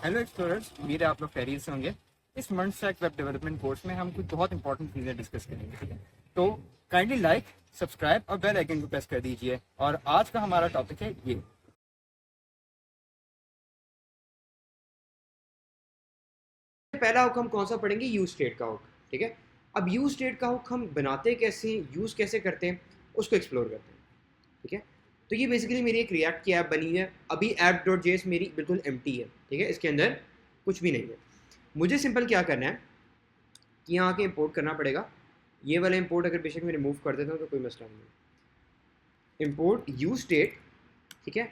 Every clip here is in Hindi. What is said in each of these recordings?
हेलो एक्सप्लोरर्स, उम्मीद है आप लोग खैरियत से होंगे। इस month stack web development course में हम कुछ बहुत इंपॉर्टेंट चीज़ें डिस्कस करेंगे, ठीक है। तो काइंडली लाइक, सब्सक्राइब और बेल आइकन को प्रेस कर दीजिए। और आज का हमारा टॉपिक है ये। पहला हुक हम कौन सा पढ़ेंगे? यूज स्टेट का हुक। ठीक है, अब यूज स्टेट का हुक हम बनाते कैसे हैं, यूज कैसे करते हैं, उसको एक्सप्लोर करते हैं। ठीक है, तो ये बेसिकली मेरी एक रिएक्ट की ऐप बनी है। अभी ऐप डॉट जेएस मेरी बिल्कुल एम्प्टी है। ठीक है, इसके अंदर कुछ भी नहीं है। मुझे सिंपल क्या करना है कि यहाँ आके इम्पोर्ट करना पड़ेगा। ये वाला इम्पोर्ट अगर बेशक मैं रिमूव कर देता हूँ तो कोई मसला नहीं है। Import use state. ठीक है,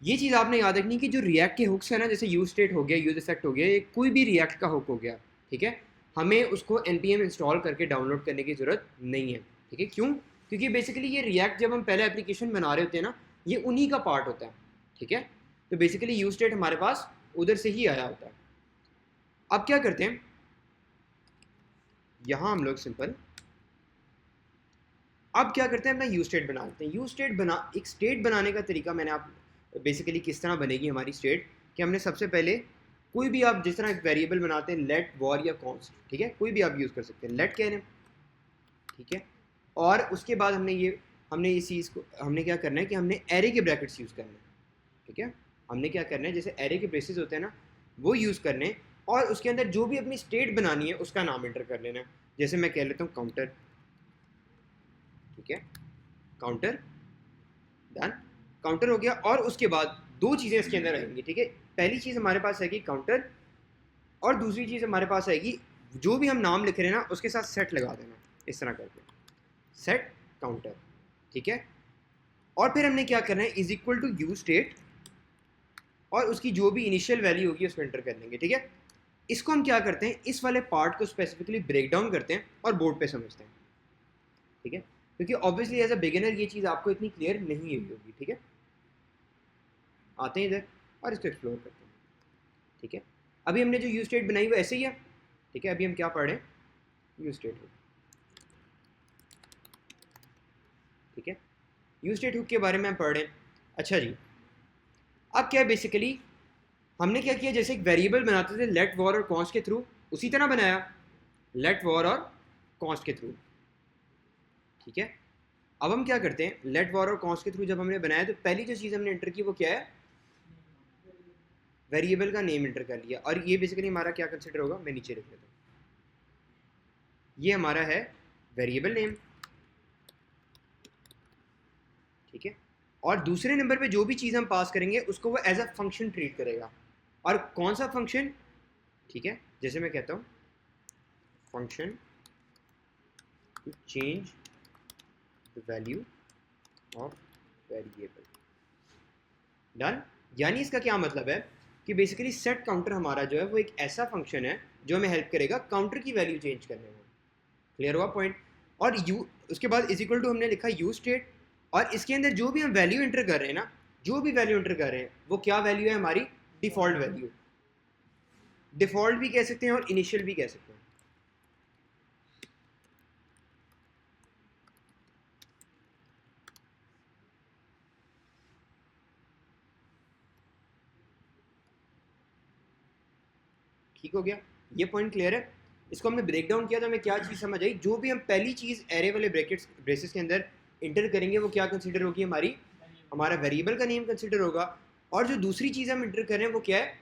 ये चीज़ आपने याद रखनी कि जो रिएक्ट के हुक्स है ना, जैसे यूज स्टेट हो गया, यूज इफेक्ट हो गया, ये कोई भी रिएक्ट का हुक हो गया। ठीक है, हमें उसको npm इंस्टॉल करके डाउनलोड करने की ज़रूरत नहीं है। ठीक है, क्यों? क्योंकि बेसिकली ये रिएक्ट जब हम पहले एप्लीकेशन बना रहे होते हैं ना, ये उन्हीं का पार्ट होता है। ठीक है, तो बेसिकली यूज स्टेट हमारे पास उधर से ही आया होता है। अब क्या करते हैं, यहाँ हम लोग सिंपल अब क्या करते हैं, अपना यूज स्टेट बना लेते हैं। यूज स्टेट बना एक स्टेट बनाने का तरीका मैंने आप बेसिकली किस तरह बनेगी हमारी स्टेट, कि हमने सबसे पहले कोई भी आप जिस तरह एक वेरिएबल बनाते हैं, लेट वॉर या कॉन्स्ट। ठीक है, कोई भी आप यूज़ कर सकते हैं, लेट कह रहे हैं। ठीक है, और उसके बाद हमने इस चीज़ को हमने क्या करना है कि हमने एरे के ब्रैकेट्स यूज़ करने हैं। ठीक है, हमने क्या करना है, जैसे एरे के ब्रेसेस होते हैं ना, वो यूज़ करने हैं। और उसके अंदर जो भी अपनी स्टेट बनानी है उसका नाम एंटर कर लेना है। जैसे मैं कह लेता हूँ काउंटर। ठीक है, काउंटर, डन। काउंटर हो गया, और उसके बाद दो चीज़ें इसके अंदर आएंगी। ठीक है, पहली चीज़ हमारे पास आएगी काउंटर, और दूसरी चीज़ हमारे पास आएगी, जो भी हम नाम लिख रहे हैं ना उसके साथ सेट लगा देना, इस तरह करके सेट काउंटर। ठीक है, और फिर हमने क्या करना है, is equal to you state, और उसकी जो भी इनिशियल वैल्यू होगी उसको एंटर कर लेंगे। ठीक है, इसको हम क्या करते हैं, इस वाले पार्ट को स्पेसिफिकली ब्रेक डाउन करते हैं और बोर्ड पे समझते हैं। ठीक है, क्योंकि ऑब्वियसली एज अ बिगिनर ये चीज़ आपको इतनी क्लियर नहीं हुई होगी। ठीक है, आते हैं इधर और इसको एक्सप्लोर करते हैं। ठीक है, अभी हमने जो यू स्टेट बनाई वो ऐसे ही है। ठीक है, अभी हम क्या पढ़ रहे हैं, यू स्टेट हुक। ठीक है, यू स्टेट हुक के बारे में हम पढ़ रहे हैं। अच्छा जी, अब क्या है, बेसिकली हमने क्या किया, जैसे एक वेरिएबल बनाते थे लेट वॉर और कॉन्स्ट के थ्रू, उसी तरह बनाया, लेट वॉर और कॉन्स्ट के थ्रू। ठीक है, अब हम क्या करते हैं, लेट वॉर और कॉन्स्ट के थ्रू जब हमने बनाया तो पहली जो चीज़ हमने एंटर की वो क्या है, वेरिएबल का नेम एंटर कर लिया। और ये बेसिकली हमारा क्या कंसिडर होगा, मैं नीचे लिख लेता हूँ, ये हमारा है वेरिएबल नेम। ठीक है, और दूसरे नंबर पे जो भी चीज़ हम पास करेंगे उसको वो एज अ फंक्शन ट्रीट करेगा। और कौन सा फंक्शन? ठीक है, जैसे मैं कहता हूँ function to change the value of variable. Done. यानी इसका क्या मतलब है कि बेसिकली सेट काउंटर हमारा जो है वो एक ऐसा फंक्शन है जो हमें हेल्प करेगा काउंटर की वैल्यू चेंज करने में। क्लियर हुआ पॉइंट? और यू उसके बाद इज इक्वल टू हमने लिखा यू स्टेट, और इसके अंदर जो भी हम वैल्यू एंटर कर रहे हैं ना, जो भी वैल्यू एंटर कर रहे हैं वो क्या वैल्यू है, हमारी डिफॉल्ट वैल्यू। डिफॉल्ट भी कह सकते हैं और इनिशियल भी कह सकते हैं। ठीक हो गया, ये पॉइंट क्लियर है। इसको हमने ब्रेक डाउन किया तो हमें क्या चीज़ समझ आई, जो भी हम पहली चीज़ एरे वाले ब्रैकेट्स ब्रेसेस के अंदर इंटर करेंगे वो क्या कंसिडर होगी, हमारी हमारा वेरिएबल का नेम कंसिडर होगा। और जो दूसरी चीज़ हम इंटर कर रहे हैं वो क्या है,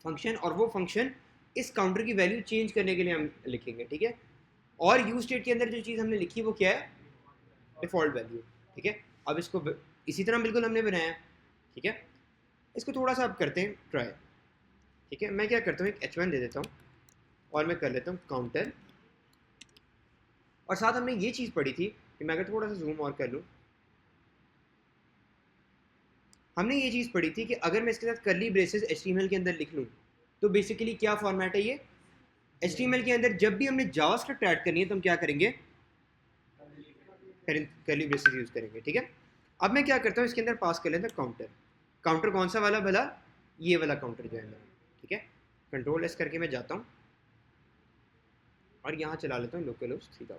फंक्शन। और वो फंक्शन इस काउंटर की वैल्यू चेंज करने के लिए हम लिखेंगे। ठीक है, और यू स्टेट के अंदर जो चीज़ हमने लिखी वो क्या है, डिफ़ॉल्ट वैल्यू। ठीक है, अब इसको इसी तरह बिल्कुल हमने बनाया। ठीक है, इसको थोड़ा सा अब करते हैं ट्राई। ठीक है, मैं क्या करता हूँ, एक h1 दे देता हूँ और मैं कर लेता हूँ काउंटर। और साथ हमने ये चीज़ पढ़ी थी कि मैं अगर थोड़ा सा जूम और कर लूँ, हमने ये चीज़ पढ़ी थी कि अगर मैं इसके साथ करली ब्रेसेस HTML के अंदर लिख लूँ तो बेसिकली क्या फॉर्मेट है ये, HTML के अंदर जब भी हमने जावास्क्रिप्ट ऐड करनी है तो हम क्या करेंगे, करली ब्रेसेस यूज़ करेंगे। ठीक है, अब मैं क्या करता हूँ, इसके अंदर पास कर लेता हूँ काउंटर। काउंटर कौन सा वाला भला, ये वाला काउंटर जो है मेरा। ठीक है, कंट्रोल एस करके मैं जाता हूँ और यहाँ चला लेता हूँ लोकल होस्ट 3000।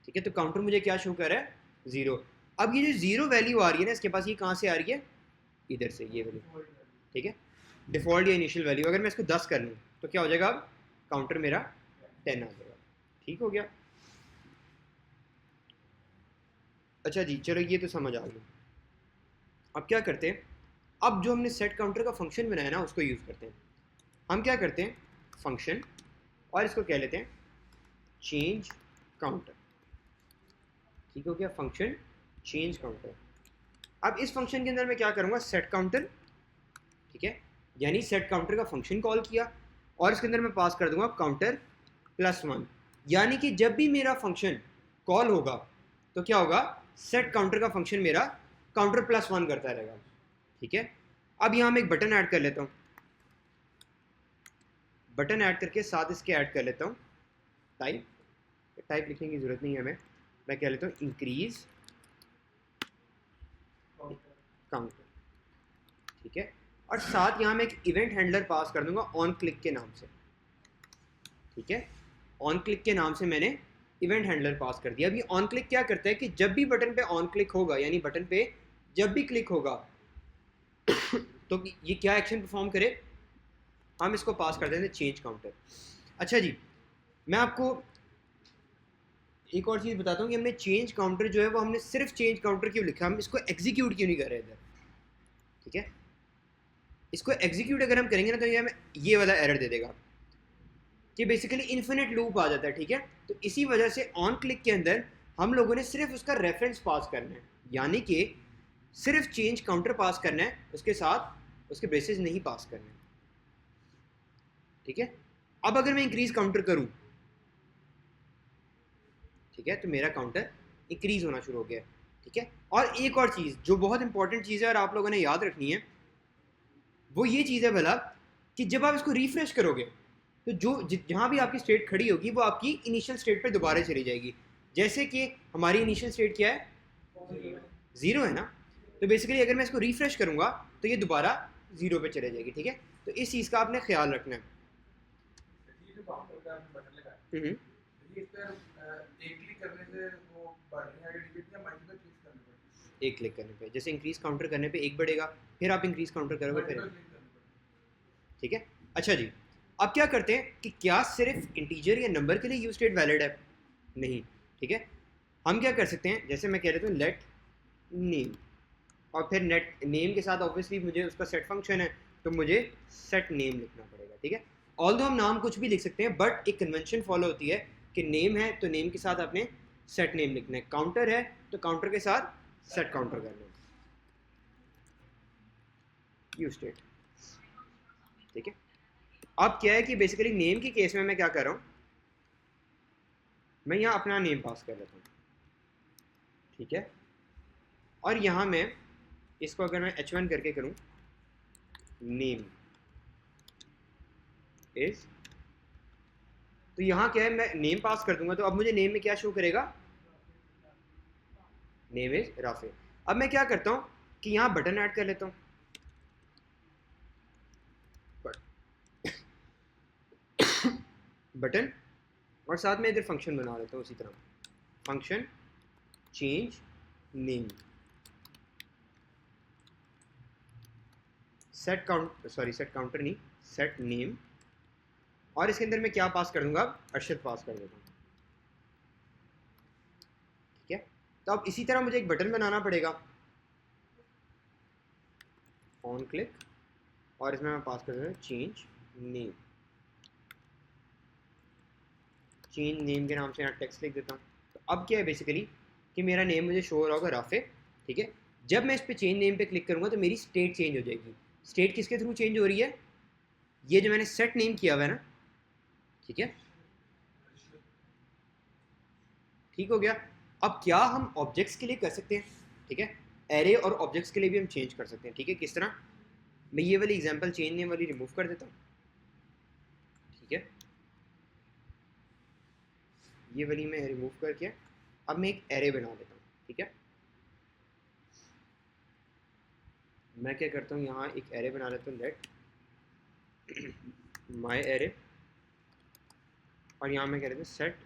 ठीक है, तो काउंटर मुझे क्या शो कर रहा है, जीरो। अब ये जो जीरो वैल्यू आ रही है ना इसके पास, ये कहाँ से आ रही है, इधर से ये वाली, ठीक है, डिफ़ॉल्ट या इनिशियल वैल्यू। अगर मैं इसको 10 कर लूँ तो क्या हो जाएगा, अब काउंटर मेरा 10 आ जाएगा। ठीक हो गया। अच्छा जी, चलो ये तो समझ आ गई। अब क्या करते हैं, अब जो हमने सेट काउंटर का फंक्शन बनाया ना उसको यूज़ करते हैं। हम क्या करते हैं, फंक्शन, और इसको कह लेते हैं चेंज काउंटर। ठीक हो गया, फंक्शन चेंज काउंटर। अब इस फंक्शन के अंदर मैं क्या करूँगा, सेट काउंटर, ठीक है, यानी सेट काउंटर का फंक्शन कॉल किया और इसके अंदर मैं पास कर दूंगा काउंटर +1, यानी कि जब भी मेरा फंक्शन कॉल होगा तो क्या होगा, सेट काउंटर का फंक्शन मेरा काउंटर +1 करता रहेगा। ठीक है, अब यहाँ मैं एक बटन ऐड कर लेता हूँ, बटन ऐड करके साथ इसके ऐड कर लेता हूँ टाइप। टाइप लिखने की ज़रूरत नहीं है हमें, मैं कह लेता हूँ इंक्रीज काउंटर। ठीक है, और साथ यहाँ मैं एक इवेंट हैंडलर पास कर दूंगा ऑन क्लिक के नाम से। ठीक है, ऑन क्लिक के नाम से मैंने इवेंट हैंडलर पास कर दिया। अभी ऑन क्लिक क्या करता है कि जब भी बटन पे ऑन क्लिक होगा, यानी बटन पे जब भी क्लिक होगा तो ये क्या एक्शन परफॉर्म करे, हम इसको पास कर देते हैं चेंज काउंटर। अच्छा जी, मैं आपको एक और चीज़ बताता हूँ कि हमने चेंज काउंटर जो है वो हमने सिर्फ चेंज काउंटर क्यों लिखा, हम इसको एग्जीक्यूट क्यों नहीं कर रहे इधर। ठीक है, इसको एग्जीक्यूट अगर हम करेंगे ना तो ये हमें ये वाला एरर दे देगा कि बेसिकली इन्फिनिट लूप आ जाता है। ठीक है, तो इसी वजह से ऑन क्लिक के अंदर हम लोगों ने सिर्फ उसका रेफरेंस पास करना है, यानी कि सिर्फ चेंज काउंटर पास करना है, उसके साथ उसके बेसिस नहीं पास करना है। ठीक है, अब अगर मैं इंक्रीज काउंटर करूं, ठीक है, तो मेरा काउंटर इंक्रीज होना शुरू हो गया। ठीक है, और एक और चीज़ जो बहुत इंपॉर्टेंट चीज़ है और आप लोगों ने याद रखनी है, वो ये चीज़ है भला कि जब आप इसको रिफ्रेश करोगे तो जो जहाँ भी आपकी स्टेट खड़ी होगी वो आपकी इनिशियल स्टेट पर दोबारा चली जाएगी। जैसे कि हमारी इनिशियल स्टेट क्या है, 0 है ना, तो बेसिकली अगर मैं इसको रिफ्रेश करूँगा तो ये दोबारा 0 पे चले जाएगी। ठीक है, तो इस चीज़ का आपने ख्याल रखना है। हम्म, एक क्लिक करने पे, जैसे इंक्रीज काउंटर करने पे एक बढ़ेगा, फिर आप इंक्रीज काउंटर करोगे फिर। ठीक है, अच्छा जी, अब क्या करते हैं कि क्या सिर्फ इंटीजर या नंबर के लिए यूज स्टेट वैलिड है, नहीं। ठीक है, हम क्या कर सकते हैं, जैसे मैं कह रहा हूँ लेट नेम, और फिर नेट नेम के साथ ऑब्वियसली मुझे उसका सेट फंक्शन है तो मुझे सेट नेम लिखना पड़ेगा। ठीक है, ऑल्दो हम नाम कुछ भी लिख सकते हैं, बट एक कन्वेंशन फॉलो होती है कि नेम है तो नेम के साथ आपने सेट नेम लिखना है, काउंटर है तो काउंटर के साथ सेट काउंटर करना है। Use state. ठीक है, अब क्या है कि बेसिकली नेम के केस में मैं क्या कर रहा हूँ, मैं यहाँ अपना नेम पास कर लेता हूँ। ठीक है, और यहाँ मैं इसको अगर मैं h1 करके करूँ, नेम इज, तो यहाँ क्या है, मैं नेम पास कर दूंगा तो अब मुझे नेम में क्या शो करेगा, नेम इज राफे। अब मैं क्या करता हूँ कि यहाँ बटन ऐड कर लेता हूँ, बटन, और साथ में इधर फंक्शन बना लेता हूँ उसी तरह, function change name, set count, sorry set counter नहीं, सेट नेम, और इसके अंदर मैं क्या पास कर दूंगा, अरशद पास कर देता हूँ। ठीक है, तो अब इसी तरह मुझे एक बटन बनाना पड़ेगा ऑन क्लिक, और इसमें मैं पास कर देता हूँ चेंज नेम, चेंज नेम के नाम से यहाँ टेक्स्ट लिख देता हूँ। तो अब क्या है बेसिकली कि मेरा नेम मुझे शो हो रहा होगा राफे। ठीक है, जब मैं इस पे चेंज नेम पे क्लिक करूँगा तो मेरी स्टेट चेंज हो जाएगी। स्टेट किसके थ्रू चेंज हो रही है, ये जो मैंने सेट नेम किया हुआ है ना। ठीक है, ठीक हो गया। अब क्या हम ऑब्जेक्ट्स के लिए कर सकते हैं, ठीक है, एरे और ऑब्जेक्ट्स के लिए भी हम चेंज कर सकते हैं। ठीक है, किस तरह, मैं ये वाली एग्जांपल चेंज नेम वाली रिमूव कर देता हूँ। ठीक है, ये वाली मैं रिमूव करके अब मैं एक एरे बना देता हूँ। ठीक है, मैं क्या करता हूँ, यहाँ एक एरे बना लेता हूँ, लेट माई एरे, और यहाँ मैं कह देता हूँ सेट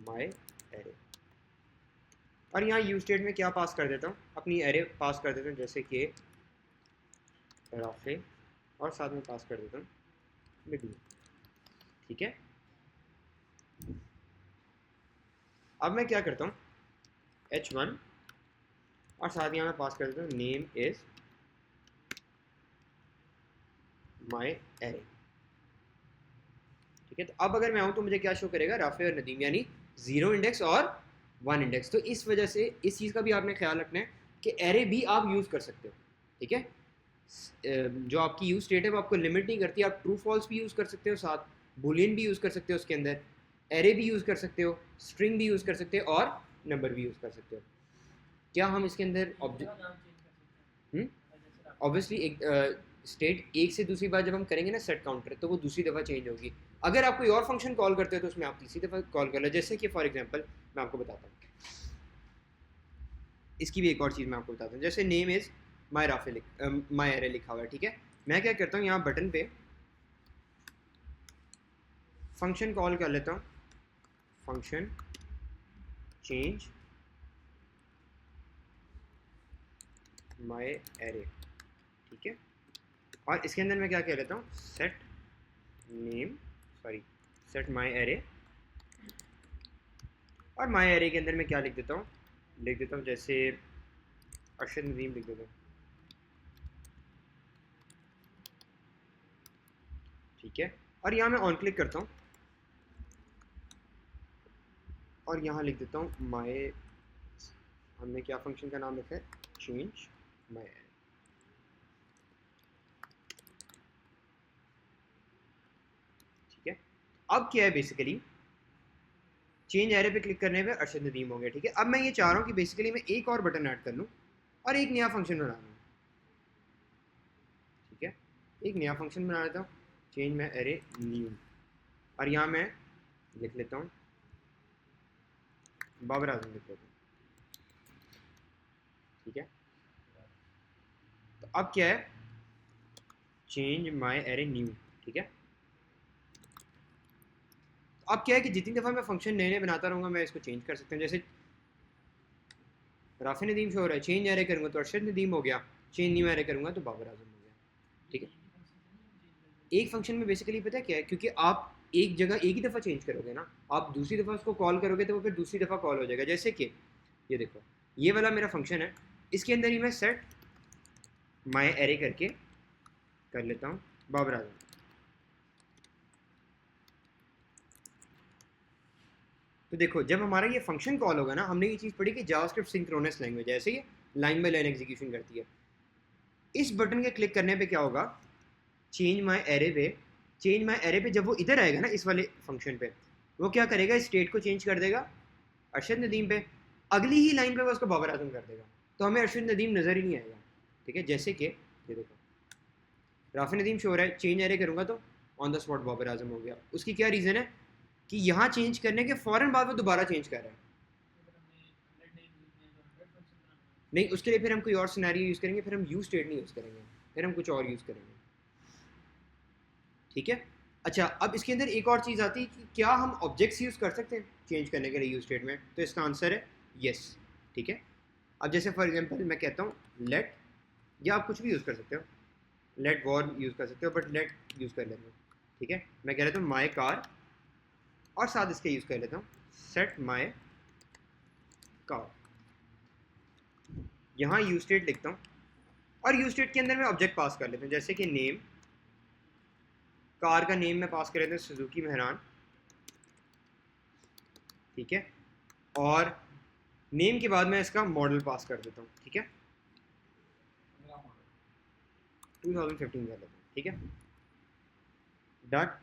माई एरे, और यहाँ यूज स्टेट में क्या पास कर देता हूँ, अपनी एरे पास कर देता हूँ, जैसे कि राफे और साथ में पास कर देता हूँ नदीम, ठीक है। अब मैं क्या करता हूँ, h1 और साथ यहाँ मैं पास कर देता हूँ नेम इज माई एरे, ठीक है। तो अब अगर मैं आऊँ तो मुझे क्या शो करेगा, राफे और नदीम, यानी 0 इंडेक्स और 1 इंडेक्स। तो इस वजह से इस चीज़ का भी आपने ख्याल रखना है कि एरे भी आप यूज़ कर सकते हो, ठीक है। जो आपकी यूज स्टेट है वो आपको लिमिट नहीं करती, आप ट्रू फॉल्स भी यूज़ कर सकते हो, साथ बुलियन भी यूज़ कर सकते हो, उसके अंदर एरे भी यूज़ कर सकते हो, स्ट्रिंग भी यूज़ कर सकते हो और नंबर भी यूज़ कर सकते हो। क्या हम इसके अंदर ऑब्वियसली एक स्टेट एक से दूसरी बार जब हम करेंगे ना सेट काउंटर, तो वो दूसरी दफ़ा चेंज होगी। अगर आप कोई और फंक्शन कॉल करते हो तो उसमें आप तीसरी दफ़ा कॉल कर लो, जैसे कि फॉर एग्जांपल मैं आपको बताता हूँ, इसकी भी एक और चीज़ मैं आपको बताता हूँ। जैसे name is my Rafe my array लिखा हुआ है, ठीक है। मैं क्या करता हूँ, यहाँ बटन पे फंक्शन कॉल कर लेता हूँ, फंक्शन चेंज माई एरे, ठीक है। और इसके अंदर मैं क्या कह लेता हूँ, सेट नेम, सॉरी सेट माई एरे, और माई एरे के अंदर मैं क्या लिख देता हूँ जैसे अरशद नदीम लिख देता हूँ, ठीक है। और यहाँ मैं ऑन क्लिक करता हूँ और यहाँ लिख देता हूँ माई, हमने क्या फंक्शन का नाम लिखा है, चेंज माई एरे, ठीक है। अब क्या है, बेसिकली चेंज एरे पे क्लिक करने पे अरशद नदीम हो गया, ठीक है। अब मैं ये चाह रहा हूँ कि बेसिकली मैं एक और बटन ऐड कर लूँ और एक नया फंक्शन बना लूँ, ठीक है। एक नया फंक्शन बना लेता हूँ, चेंज माई एरे न्यू, और यहाँ मैं लिख लेता हूँ बाबर आजम लिख लेता हूँ, ठीक है। तो अब क्या है, चेंज माई एरे न्यू, ठीक है। तो अब क्या है कि जितनी दफ़ा मैं फंक्शन नए नए बनाता रहूँगा मैं इसको चेंज कर सकता हूँ। जैसे राफी नदीम शो हो रहा है, चेंज एरे करूँगा तो अरशद नदीम हो गया, चेंज न्यू एरे करूँगा तो बाबर आजम हो गया, ठीक है। एक फंक्शन में बेसिकली पता है क्या है, क्योंकि आप एक जगह एक ही दफ़ा चेंज करोगे ना, आप दूसरी दफ़ा उसको कॉल करोगे तो वो फिर दूसरी दफ़ा कॉल हो जाएगा। जैसे कि ये देखो, ये वाला मेरा फंक्शन है, इसके अंदर ही मैं सेट माई एरे करके कर लेता हूँ बाबर आजम। तो देखो जब हमारा ये फंक्शन कॉल होगा ना, हमने ये चीज़ पढ़ी कि जावास्क्रिप्ट सिंक्रोनस लैंग्वेज है, ऐसे ये लाइन बाय लाइन एग्जीक्यूशन करती है। इस बटन के क्लिक करने पे क्या होगा, चेंज माई एरे पे, चेंज माई एरे पे जब वो इधर आएगा ना इस वाले फंक्शन पे, वो क्या करेगा, स्टेट को चेंज कर देगा अरशद नदीम पे, अगली ही लाइन पे वो उसको बाबर आजम कर देगा, तो हमें अरशद नदीम नज़र ही नहीं आएगा, ठीक है। जैसे कि ये देखो राफी नदीम शो हो रहा है, चेंज एरे करूँगा तो on the spot Babar Azam हो गया। उसकी क्या रीज़न है कि यहाँ चेंज करने के फ़ौरन बाद वो दोबारा चेंज कर रहा है। नहीं, उसके लिए फिर हम कोई और सिनेरियो यूज़ करेंगे, फिर हम यूज स्टेट नहीं यूज़ करेंगे, फिर हम कुछ और यूज़ करेंगे, ठीक है। अच्छा, अब इसके अंदर एक और चीज़ आती है कि क्या हम ऑब्जेक्ट्स यूज़ कर सकते हैं चेंज करने के लिए यूज स्टेट में, तो इसका आंसर है येस, ठीक है। अब जैसे फॉर एग्जांपल मैं कहता हूँ लेट, या आप कुछ भी यूज़ कर सकते हो, लेट वॉर यूज़ कर सकते हो, बट लेट यूज़ कर लेते हो, ठीक है। मैं कह लेता हूँ माई कार और साथ इसके यूज़ कर लेता हूँ सेट माई कार, यहाँ यूज स्टेट लिखता हूँ और यूज स्टेट के अंदर मैं ऑब्जेक्ट पास कर लेता हूँ, जैसे कि नेम, कार का नेम मैं पास कर लेता हूँ सुजुकी मेहरान, ठीक है। और नेम के बाद मैं इसका मॉडल पास कर देता हूँ, ठीक है, 2015 कर लेता हूँ, ठीक है, डट।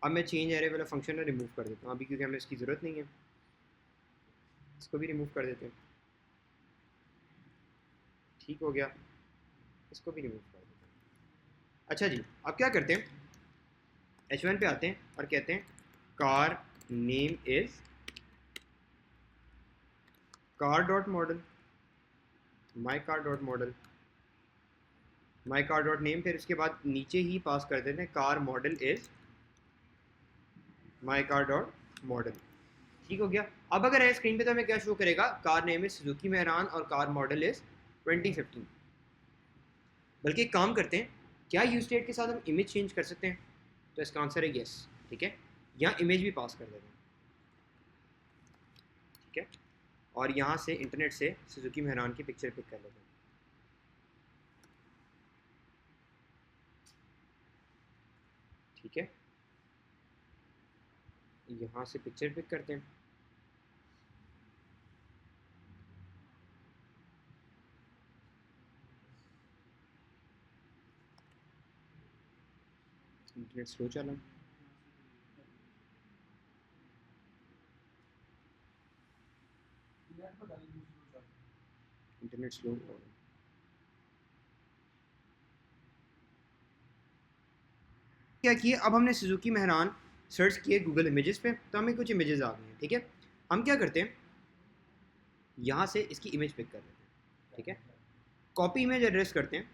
अब मैं चेंज एरे वाला फंक्शन रिमूव कर देता हूँ अभी, क्योंकि हमें इसकी ज़रूरत नहीं है, इसको भी रिमूव कर देते हैं, ठीक हो गया, इसको भी रिमूव कर देते हैं। अच्छा जी, अब क्या करते हैं, H1 पे आते हैं और कहते हैं car name is car dot model, my car dot model, my car dot name, फिर उसके बाद नीचे ही पास कर देते हैं car model is my car dot model, ठीक हो गया। अब अगर है स्क्रीन पे तो हमें क्या शो करेगा, car name is Suzuki Mehran और कार मॉडल इज 2015। बल्कि एक काम करते हैं, क्या यूज स्टेट के साथ हम इमेज चेंज कर सकते हैं? तो इसका आंसर है यस, ठीक है। यहाँ इमेज भी पास कर देते हैं, ठीक है, और यहाँ से इंटरनेट से सुजुकी मेहरान की पिक्चर पिक कर लेते हैं, ठीक है। यहाँ से पिक्चर पिक करते हैं, इंटरनेट स्लो चला, इंटरनेट स्लो हो रहा है। क्या किए, अब हमने सुजुकी मेहरान सर्च किए गूगल इमेजेस पे, तो हमें कुछ इमेजेस आ गई हैं, ठीक है। हम क्या करते हैं, यहाँ से इसकी इमेज पिक कर लेते हैं, ठीक है, कॉपी इमेज एड्रेस करते हैं,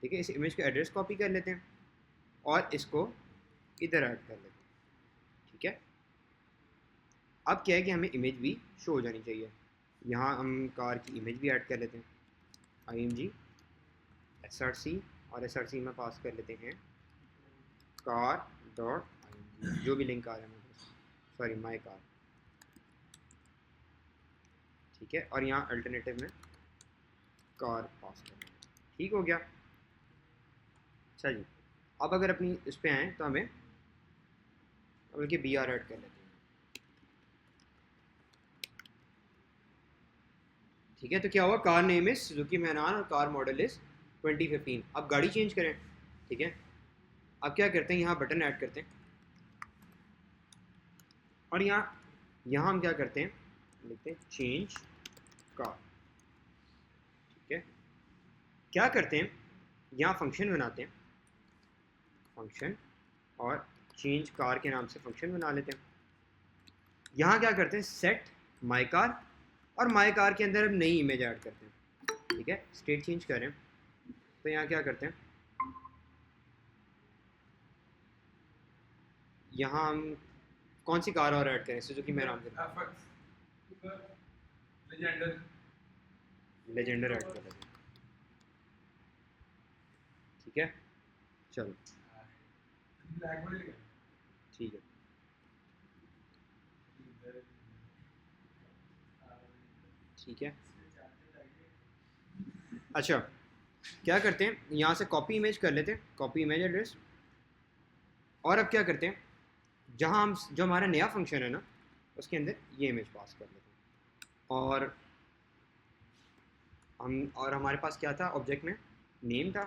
ठीक है, इस इमेज का एड्रेस कॉपी कर लेते हैं और इसको इधर ऐड कर लेते हैं, ठीक है। अब क्या है कि हमें इमेज भी शो हो जानी चाहिए, यहाँ हम कार की इमेज भी ऐड कर लेते हैं, IMG SRC, और SRC में पास कर लेते हैं car.img, जो भी लिंक आ रहा है मेरे पास, सॉरी माई कार, ठीक है, और यहाँ अल्टरनेटिव में कार पास कर लेते हैं, ठीक हो गया। अच्छा जी, अब अगर अपनी इस पे आएँ तो हमें बल्कि BR ऐड कर लेते हैं, ठीक है। तो क्या हुआ, car name is Suzuki Mehran और कार मॉडल इज 2015। अब गाड़ी चेंज करें, ठीक है। अब क्या करते हैं, यहाँ बटन ऐड करते हैं और यहाँ हम क्या करते हैं, लिखते हैं चेंज कार, ठीक है। क्या करते हैं, यहाँ फंक्शन बनाते हैं, फंक्शन, और चेंज कार के नाम से फंक्शन बना लेते हैं। यहाँ क्या करते हैं, सेट माई कार, और माई कार के अंदर हम नई इमेज ऐड करते हैं, ठीक है। स्टेट चेंज करें तो यहाँ क्या करते हैं, यहाँ हम कौन सी कार और ऐड करें, सुजुकी मेहरान के लेजेंडर ऐड कर लेते हैं, ठीक है। चलो ठीक है, ठीक है। अच्छा, क्या करते हैं, यहाँ से कॉपी इमेज कर लेते हैं, कॉपी इमेज एड्रेस, और अब क्या करते हैं, जहाँ हम जो हमारा नया फंक्शन है ना, उसके अंदर ये इमेज पास कर लेते हैं, और हमारे पास क्या था, ऑब्जेक्ट में नेम था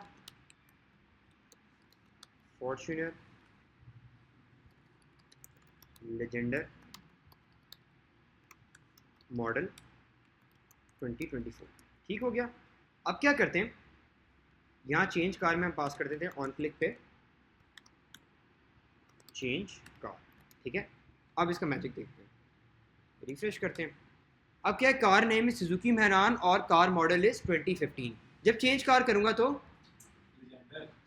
फॉर्च्यूनर लेजेंडर मॉडल 2024, ठीक हो गया। अब क्या करते हैं, यहाँ चेंज कार में हम पास कर देते हैं ऑन क्लिक पे चेंज कार, ठीक है। अब इसका मैजिक देखते हैं, रिफ्रेश करते हैं। अब क्या है, car name is Suzuki Mehran और कार मॉडल इज 2015। जब चेंज कार करूंगा तो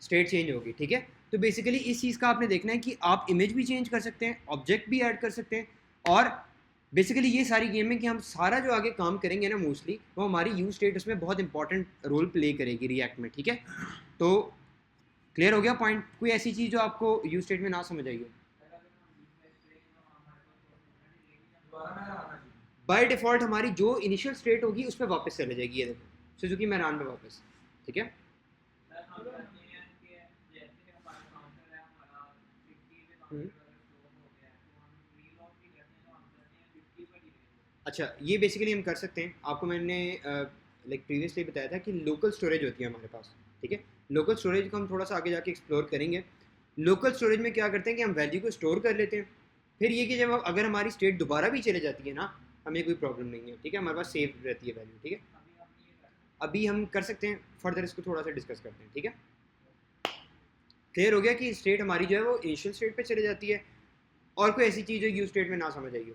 स्टेट चेंज होगी, ठीक है। तो बेसिकली इस चीज़ का आपने देखना है कि आप इमेज भी चेंज कर सकते हैं, ऑब्जेक्ट भी ऐड कर सकते हैं, और बेसिकली ये सारी गेम है कि हम सारा जो आगे काम करेंगे ना मोस्टली, वो हमारी यूज स्टेट उसमें बहुत इंपॉर्टेंट रोल प्ले करेगी रिएक्ट में, ठीक है। तो क्लियर हो गया पॉइंट, कोई ऐसी चीज़ जो आपको यूज स्टेट में ना समझ आई हो? बाय डिफ़ॉल्ट हमारी जो इनिशियल स्टेट होगी उस पर वापस चले जाएगी, ये देखो सुजुकी मेहरान पे वापस, ठीक है। अच्छा, ये बेसिकली हम कर सकते हैं, आपको मैंने लाइक प्रीवियसली बताया था कि लोकल स्टोरेज होती है हमारे पास, ठीक है। लोकल स्टोरेज को हम थोड़ा सा आगे जाके एक्सप्लोर करेंगे। लोकल स्टोरेज में क्या करते हैं कि हम वैल्यू को स्टोर कर लेते हैं, फिर ये कि जब अगर हमारी स्टेट दोबारा भी चले जाती है ना, हमें कोई प्रॉब्लम नहीं है, ठीक है, हमारे पास सेव रहती है वैल्यू, ठीक है। अभी हम कर सकते हैं, फर्दर इसको थोड़ा सा डिस्कस करते हैं, ठीक है। क्लियर हो गया कि स्टेट हमारी जो है वो इनिशियल स्टेट पे चले जाती है, और कोई ऐसी चीज़ जो यू स्टेट में ना समझ आई हो?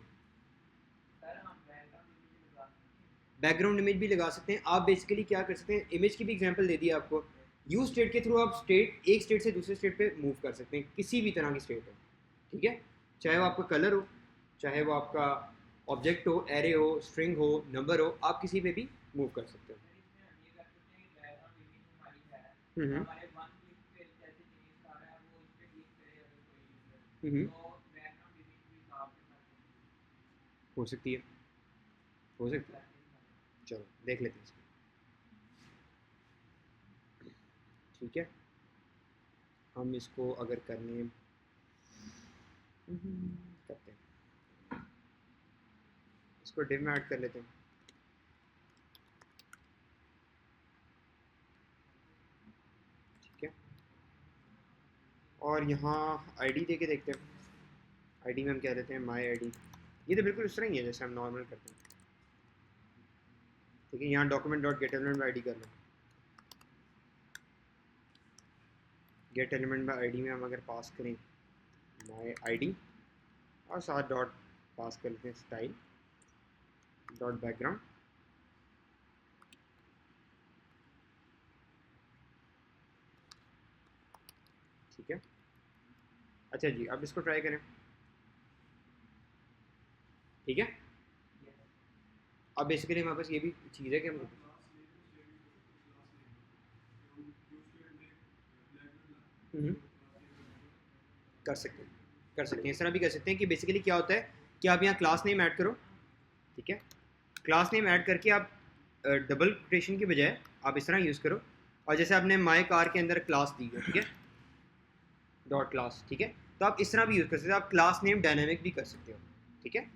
बैकग्राउंड इमेज भी लगा सकते हैं आप। बेसिकली क्या कर सकते हैं, इमेज की भी एग्जांपल दे दी आपको, यू स्टेट के थ्रू आप स्टेट एक स्टेट से दूसरे स्टेट पे मूव कर सकते हैं, किसी भी तरह की स्टेट हो, ठीक है। चाहे वो आपका कलर हो, चाहे वो आपका ऑब्जेक्ट हो, एरे हो, स्ट्रिंग हो, नंबर हो, आप किसी पे भी मूव कर सकते हो। हम्म हम्म, हो सकती है, हो सकती है। चलो देख लेते हैं इसको। ठीक है, हम इसको अगर करने करते हैं, इसको डिव में ऐड कर लेते हैं। ठीक है, और यहाँ आईडी दे के देखते हैं। आईडी में हम क्या देते हैं, माई आईडी। ये तो बिल्कुल उस तरह ही है जैसे हम नॉर्मल करते हैं। ठीक है, यहाँ document dot gate element by ID कर लो। गेट एलिमेंट बाई आईडी में हम अगर पास करें माई आईडी और साथ डॉट पास कर लेते हैं स्टाइल डॉट बैकग्राउंड। ठीक है, अच्छा जी, अब इसको ट्राई करें। ठीक है, अब बेसिकली हमारे पास ये भी चीज़ है कि हम हम्म, कर सकते हैं, कर सकते हैं, इस तरह भी कर सकते हैं कि बेसिकली क्या होता है कि आप यहाँ क्लास नेम ऐड करो। ठीक है, क्लास नेम ऐड करके आप डबल कोटेशन की बजाय आप इस तरह यूज़ करो, और जैसे आपने माई कार के अंदर क्लास दी है, ठीक है, डॉट क्लास। ठीक है, तो आप इस तरह भी यूज़ कर सकते हो, आप क्लास नेम डायनामिक भी कर सकते हो। ठीक है,